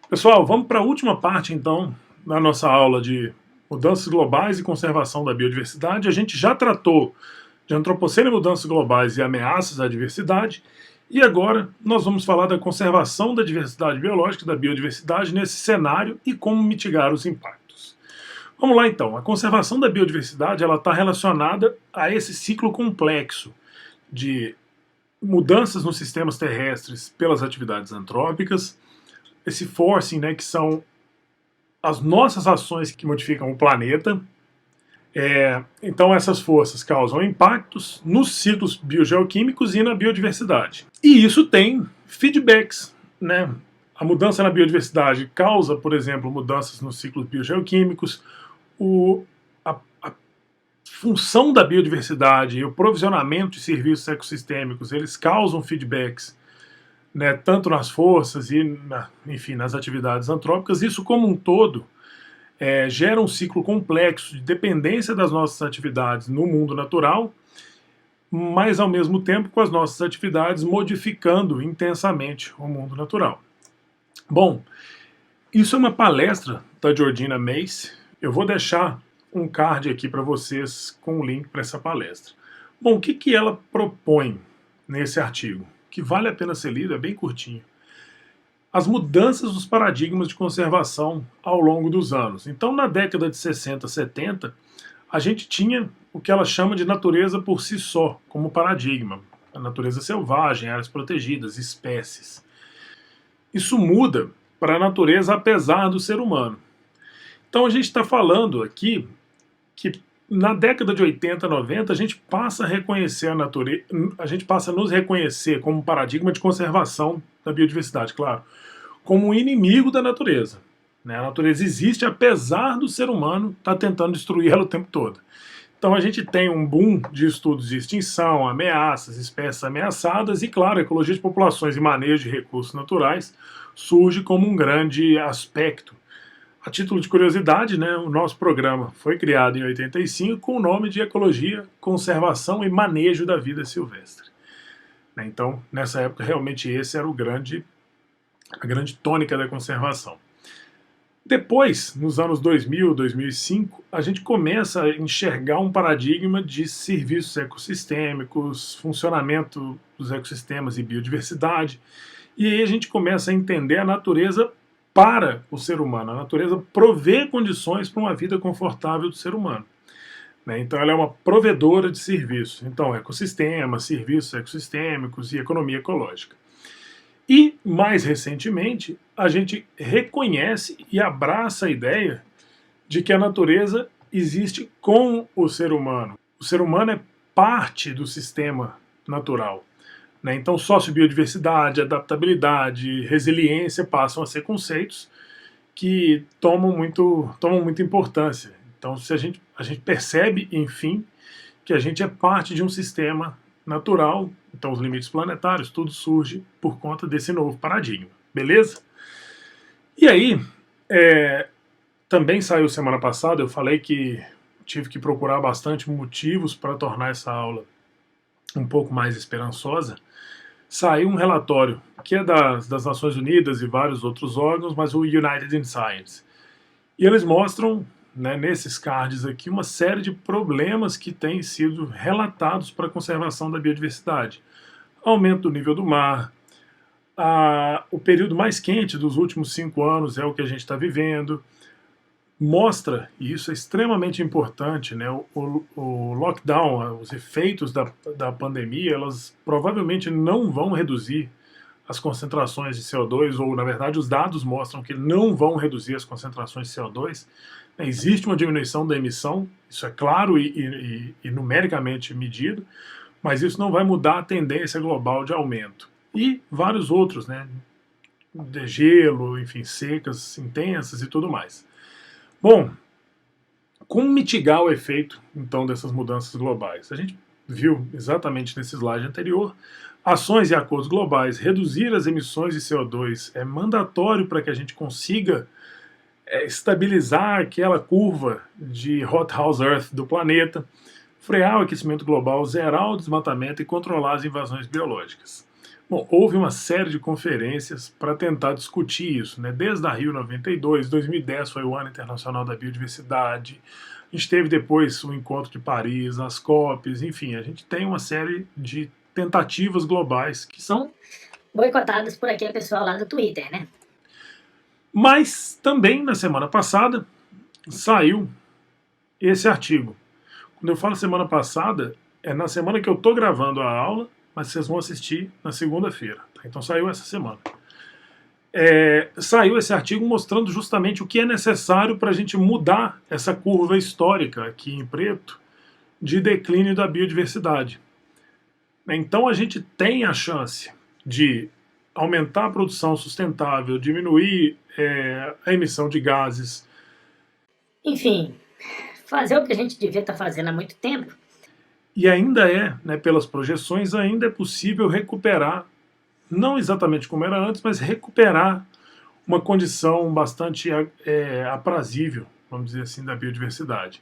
Pessoal, vamos para a última parte então da nossa aula de mudanças globais e conservação da biodiversidade. A gente já tratou de antropoceno e mudanças globais e ameaças à diversidade, e agora nós vamos falar da conservação da diversidade biológica, da biodiversidade nesse cenário e como mitigar os impactos. Vamos lá então. A conservação da biodiversidade ela está relacionada a esse ciclo complexo de mudanças nos sistemas terrestres pelas atividades antrópicas, esse forcing, né, que são as nossas ações que modificam o planeta. Então essas forças causam impactos nos ciclos biogeoquímicos e na biodiversidade. E isso tem feedbacks, né? A mudança na biodiversidade causa, por exemplo, mudanças nos ciclos biogeoquímicos. A função da biodiversidade e o provisionamento de serviços ecossistêmicos, eles causam feedbacks, né, tanto nas forças e, enfim, nas atividades antrópicas. Isso como um todo gera um ciclo complexo de dependência das nossas atividades no mundo natural, mas ao mesmo tempo com as nossas atividades modificando intensamente o mundo natural. Bom, isso é uma palestra da Georgina Mace. Eu vou deixar um card aqui para vocês com o link para essa palestra. Bom, o que ela propõe nesse artigo? Que vale a pena ser lido, é bem curtinho. As mudanças dos paradigmas de conservação ao longo dos anos. Então, na década de 60, 70, a gente tinha o que ela chama de natureza por si só, como paradigma. A natureza selvagem, áreas protegidas, espécies. Isso muda para a natureza apesar do ser humano. Então, a gente está falando aqui que na década de 80, 90, a gente passa a reconhecer a natureza, a gente passa a nos reconhecer como paradigma de conservação da biodiversidade, claro, como inimigo da natureza. A natureza existe apesar do ser humano estar tentando destruir ela o tempo todo. Então a gente tem um boom de estudos de extinção, ameaças, espécies ameaçadas e, claro, a ecologia de populações e manejo de recursos naturais surge como um grande aspecto. A título de curiosidade, né, o nosso programa foi criado em 85 com o nome de Ecologia, Conservação e Manejo da Vida Silvestre. Então, nessa época, realmente esse era a grande tônica da conservação. Depois, nos anos 2000, 2005, a gente começa a enxergar um paradigma de serviços ecossistêmicos, funcionamento dos ecossistemas e biodiversidade, e aí a gente começa a entender a natureza para o ser humano. A natureza provê condições para uma vida confortável do ser humano. Então ela é uma provedora de serviços. Então, ecossistemas, serviços ecossistêmicos e economia ecológica. E, mais recentemente, a gente reconhece e abraça a ideia de que a natureza existe com o ser humano. O ser humano é parte do sistema natural. Então, sociobiodiversidade, adaptabilidade, resiliência passam a ser conceitos que tomam muita importância. Então, se a gente percebe, enfim, que a gente é parte de um sistema natural, então os limites planetários, tudo surge por conta desse novo paradigma, beleza? E aí, também saiu semana passada, eu falei que tive que procurar bastante motivos para tornar essa aula um pouco mais esperançosa. Saiu um relatório que é das Nações Unidas e vários outros órgãos, mas o United in Science. E eles mostram, né, nesses cards aqui, uma série de problemas que têm sido relatados para a conservação da biodiversidade. Aumento do nível do mar, o período mais quente dos últimos 5 anos é o que a gente está vivendo. Mostra, e isso é extremamente importante, né, o lockdown, os efeitos da pandemia, elas provavelmente não vão reduzir as concentrações de CO2, ou na verdade os dados mostram que não vão reduzir as concentrações de CO2. Existe uma diminuição da emissão, isso é claro e numericamente medido, mas isso não vai mudar a tendência global de aumento. E vários outros, né, degelo, enfim, secas intensas e tudo mais. Bom, como mitigar o efeito, então, dessas mudanças globais? A gente viu exatamente nesse slide anterior, ações e acordos globais, reduzir as emissões de CO2 é mandatório para que a gente consiga estabilizar aquela curva de hot house earth do planeta, frear o aquecimento global, zerar o desmatamento e controlar as invasões biológicas. Bom, houve uma série de conferências para tentar discutir isso, né? Desde a Rio 92, 2010 foi o Ano Internacional da Biodiversidade, a gente teve depois o Encontro de Paris, as COPs, enfim, a gente tem uma série de tentativas globais que São boicotadas por aquele pessoal lá do Twitter, né? Mas também na semana passada saiu esse artigo. Quando eu falo semana passada, é na semana que eu estou gravando a aula, mas vocês vão assistir na segunda-feira. Tá? Então saiu essa semana. Saiu esse artigo mostrando justamente o que é necessário para a gente mudar essa curva histórica aqui em preto de declínio da biodiversidade. Então a gente tem a chance de aumentar a produção sustentável, diminuir a emissão de gases. Enfim, fazer o que a gente devia estar fazendo há muito tempo. E ainda né, pelas projeções, ainda é possível recuperar, não exatamente como era antes, mas recuperar uma condição bastante aprazível, vamos dizer assim, da biodiversidade.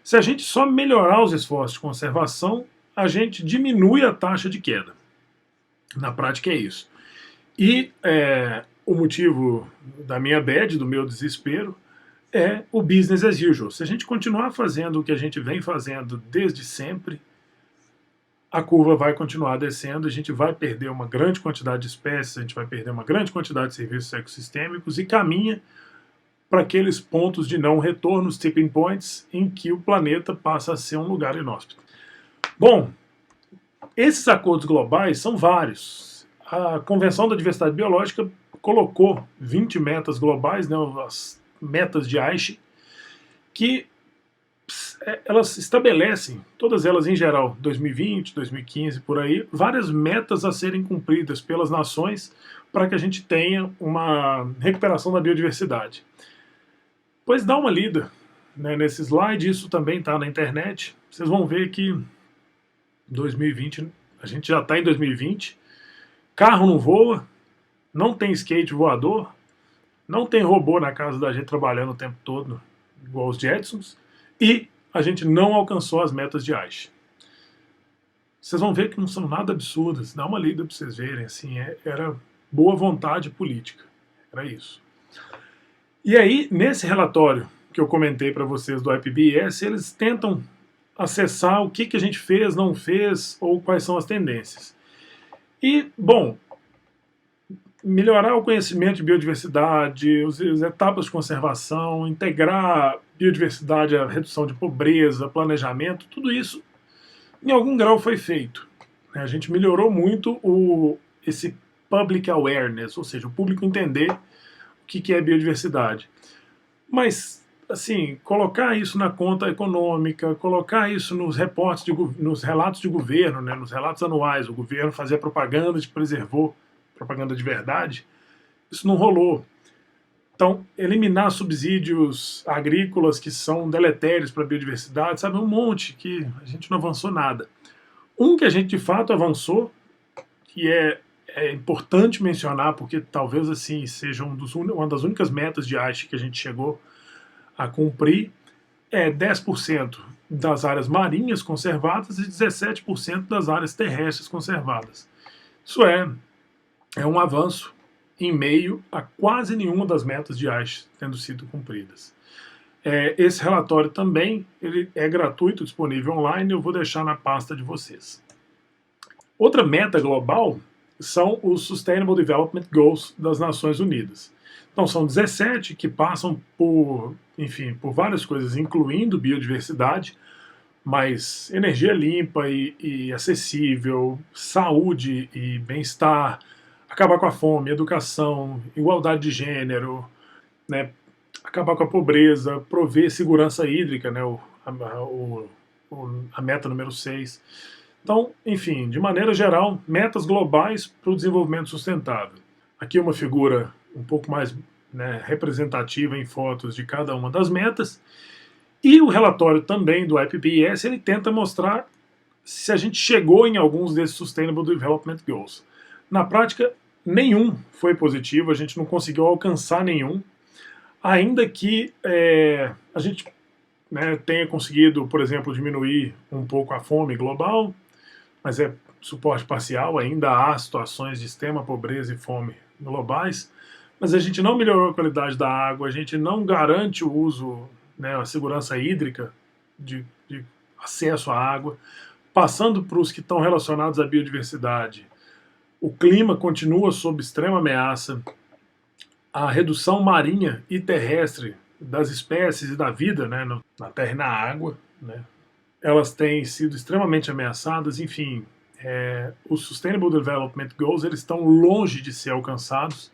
Se a gente só melhorar os esforços de conservação, a gente diminui a taxa de queda. Na prática é isso. E o motivo da minha bad, do meu desespero, é o business as usual. Se a gente continuar fazendo o que a gente vem fazendo desde sempre, a curva vai continuar descendo, a gente vai perder uma grande quantidade de espécies, a gente vai perder uma grande quantidade de serviços ecossistêmicos e caminha para aqueles pontos de não retorno, os tipping points, em que o planeta passa a ser um lugar inóspito. Bom, esses acordos globais são vários. A Convenção da Diversidade Biológica colocou 20 metas globais, né, as metas de Aichi, que elas estabelecem, todas elas em geral, 2020, 2015, por aí, várias metas a serem cumpridas pelas nações para que a gente tenha uma recuperação da biodiversidade. Pois dá uma lida, né, nesse slide, isso também está na internet, vocês vão ver que 2020, a gente já está em 2020, carro não voa, não tem skate voador, não tem robô na casa da gente trabalhando o tempo todo, igual os Jetsons, e a gente não alcançou as metas de Aichi. Vocês vão ver que não são nada absurdas, dá uma lida para vocês verem, assim, era boa vontade política, era isso. E aí, nesse relatório que eu comentei para vocês do IPBES, eles tentam acessar o que a gente fez, não fez, ou quais são as tendências. E, bom, melhorar o conhecimento de biodiversidade, as etapas de conservação, integrar biodiversidade à redução de pobreza, planejamento, tudo isso em algum grau foi feito. A gente melhorou muito esse public awareness, ou seja, o público entender o que é biodiversidade. Mas, assim, colocar isso na conta econômica, colocar isso nos reportes, nos relatos de governo, né, nos relatos anuais, o governo fazia propaganda de preservou, propaganda de verdade, isso não rolou. Então, eliminar subsídios agrícolas que são deletérios para a biodiversidade, sabe, um monte que a gente não avançou nada. Um que a gente de fato avançou, que é importante mencionar, porque talvez assim seja uma das únicas metas de Aichi que a gente chegou a cumprir, é 10% das áreas marinhas conservadas e 17% das áreas terrestres conservadas. Isso é um avanço em meio a quase nenhuma das metas de Aichi tendo sido cumpridas. Esse relatório também ele é gratuito, disponível online, eu vou deixar na pasta de vocês. Outra meta global são os Sustainable Development Goals das Nações Unidas. Então são 17 que passam por várias coisas, incluindo biodiversidade, mas energia limpa e acessível, saúde e bem-estar, acabar com a fome, educação, igualdade de gênero, né, acabar com a pobreza, prover segurança hídrica, né, a meta número 6. Então, enfim, de maneira geral, metas globais para o desenvolvimento sustentável. Aqui uma figura um pouco mais, né, representativa em fotos de cada uma das metas. E o relatório também do IPBES, ele tenta mostrar se a gente chegou em alguns desses Sustainable Development Goals. Na prática, nenhum foi positivo, a gente não conseguiu alcançar nenhum, ainda que a gente, né, tenha conseguido, por exemplo, diminuir um pouco a fome global, mas é suporte parcial, ainda há situações de extrema pobreza e fome globais, mas a gente não melhorou a qualidade da água, a gente não garante o uso, né, a segurança hídrica de acesso à água, passando para os que estão relacionados à biodiversidade. O clima continua sob extrema ameaça, a redução marinha e terrestre das espécies e da vida, né, na terra e na água, né, elas têm sido extremamente ameaçadas. Enfim, os Sustainable Development Goals eles estão longe de ser alcançados,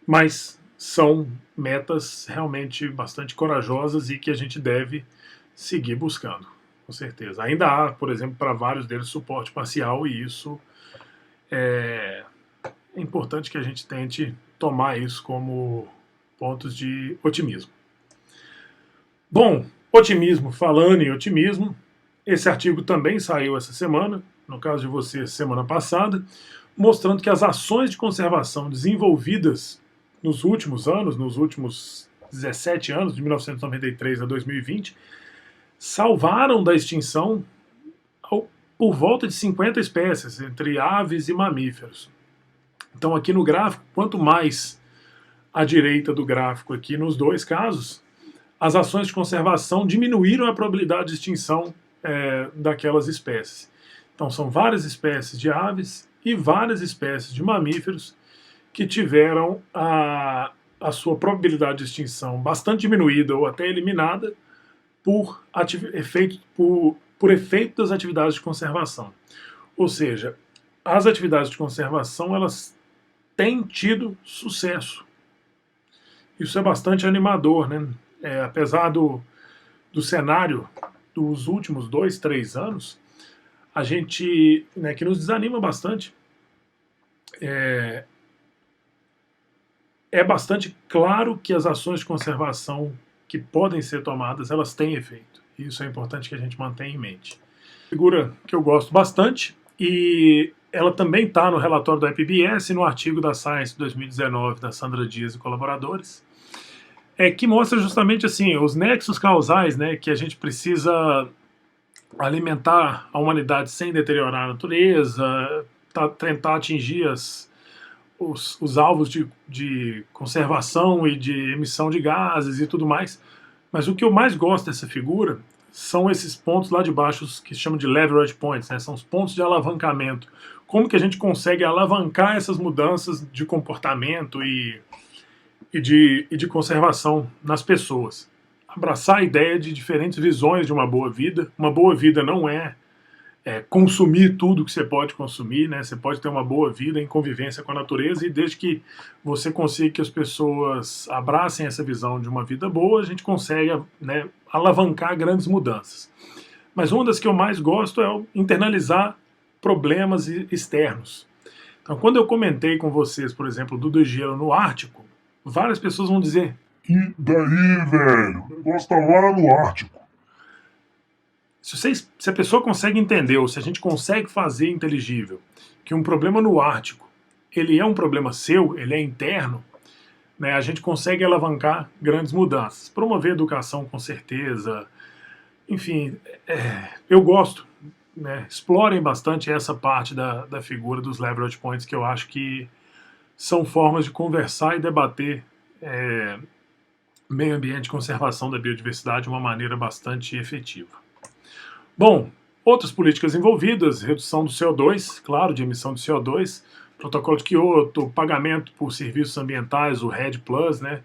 mas são metas realmente bastante corajosas e que a gente deve seguir buscando, com certeza. Ainda há, por exemplo, para vários deles suporte parcial, e isso é importante que a gente tente tomar isso como pontos de otimismo. Bom, otimismo, falando em otimismo, esse artigo também saiu essa semana, no caso de você, semana passada, mostrando que as ações de conservação desenvolvidas nos últimos anos, nos últimos 17 anos, de 1993 a 2020, salvaram da extinção por volta de 50 espécies, entre aves e mamíferos. Então aqui no gráfico, quanto mais à direita do gráfico aqui nos dois casos, as ações de conservação diminuíram a probabilidade de extinção daquelas espécies. Então são várias espécies de aves e várias espécies de mamíferos que tiveram a sua probabilidade de extinção bastante diminuída ou até eliminada por efeito das atividades de conservação. Ou seja, as atividades de conservação elas têm tido sucesso. Isso é bastante animador, né? Apesar do cenário dos últimos 2, 3 anos, a gente, né, que nos desanima bastante, é bastante claro que as ações de conservação que podem ser tomadas, elas têm efeito. Isso é importante que a gente mantenha em mente. Figura que eu gosto bastante, e ela também está no relatório do IPBES e no artigo da Science 2019 da Sandra Dias e colaboradores, que mostra justamente assim os nexos causais, né, que a gente precisa alimentar a humanidade sem deteriorar a natureza, tentar atingir os alvos de conservação e de emissão de gases e tudo mais. Mas o que eu mais gosto dessa figura são esses pontos lá de baixo que se chamam de leverage points, né? São os pontos de alavancamento. Como que a gente consegue alavancar essas mudanças de comportamento e de conservação nas pessoas. Abraçar a ideia de diferentes visões de uma boa vida. Uma boa vida não é consumir tudo que você pode consumir, né? Você pode ter uma boa vida em convivência com a natureza, e desde que você consiga que as pessoas abracem essa visão de uma vida boa, a gente consegue, né, alavancar grandes mudanças. Mas uma das que eu mais gosto é internalizar problemas externos. Então, quando eu comentei com vocês, por exemplo, do degelo no Ártico, várias pessoas vão dizer: e daí, velho? O negócio tá lá no Ártico. Se a pessoa consegue entender, ou se a gente consegue fazer inteligível, que um problema no Ártico, ele é um problema seu, ele é interno, né, a gente consegue alavancar grandes mudanças. Promover educação, com certeza. Enfim, eu gosto. Né, explorem bastante essa parte da figura dos leverage points, que eu acho que são formas de conversar e debater meio ambiente e conservação da biodiversidade de uma maneira bastante efetiva. Bom, outras políticas envolvidas: redução do CO2, claro, de emissão de CO2, protocolo de Kyoto, pagamento por serviços ambientais, o REDD+, né?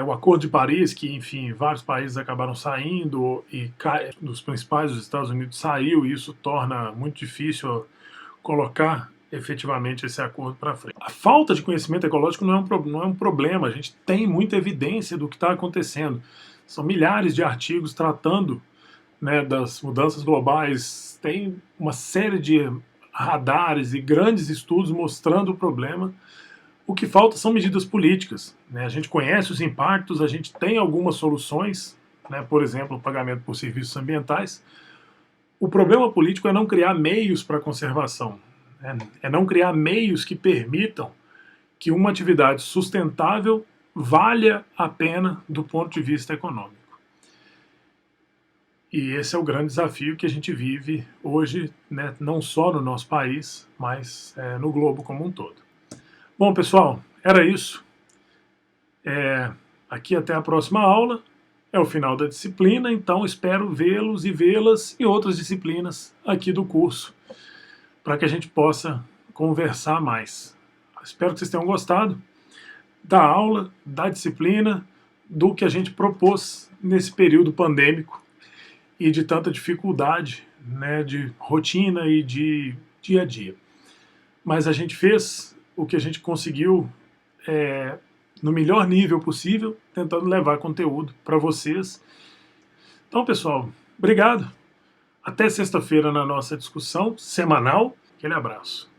O Acordo de Paris, que, enfim, vários países acabaram saindo, e dos principais, os Estados Unidos saiu, e isso torna muito difícil colocar efetivamente esse acordo para frente. A falta de conhecimento ecológico não é um problema, a gente tem muita evidência do que está acontecendo. São milhares de artigos tratando, né, das mudanças globais, tem uma série de radares e grandes estudos mostrando o problema. O que falta são medidas políticas, né? A gente conhece os impactos, a gente tem algumas soluções, né? Por exemplo, o pagamento por serviços ambientais. O problema político é não criar meios para a conservação, né? É não criar meios que permitam que uma atividade sustentável valha a pena do ponto de vista econômico. E esse é o grande desafio que a gente vive hoje, né, não só no nosso país, mas no globo como um todo. Bom, pessoal, era isso. Aqui até a próxima aula. É o final da disciplina, então espero vê-los e vê-las em outras disciplinas aqui do curso, para que a gente possa conversar mais. Espero que vocês tenham gostado da aula, da disciplina, do que a gente propôs nesse período pandêmico e de tanta dificuldade, né, de rotina e de dia a dia. Mas a gente fez o que a gente conseguiu no melhor nível possível, tentando levar conteúdo para vocês. Então, pessoal, obrigado. Até sexta-feira na nossa discussão semanal. Aquele abraço.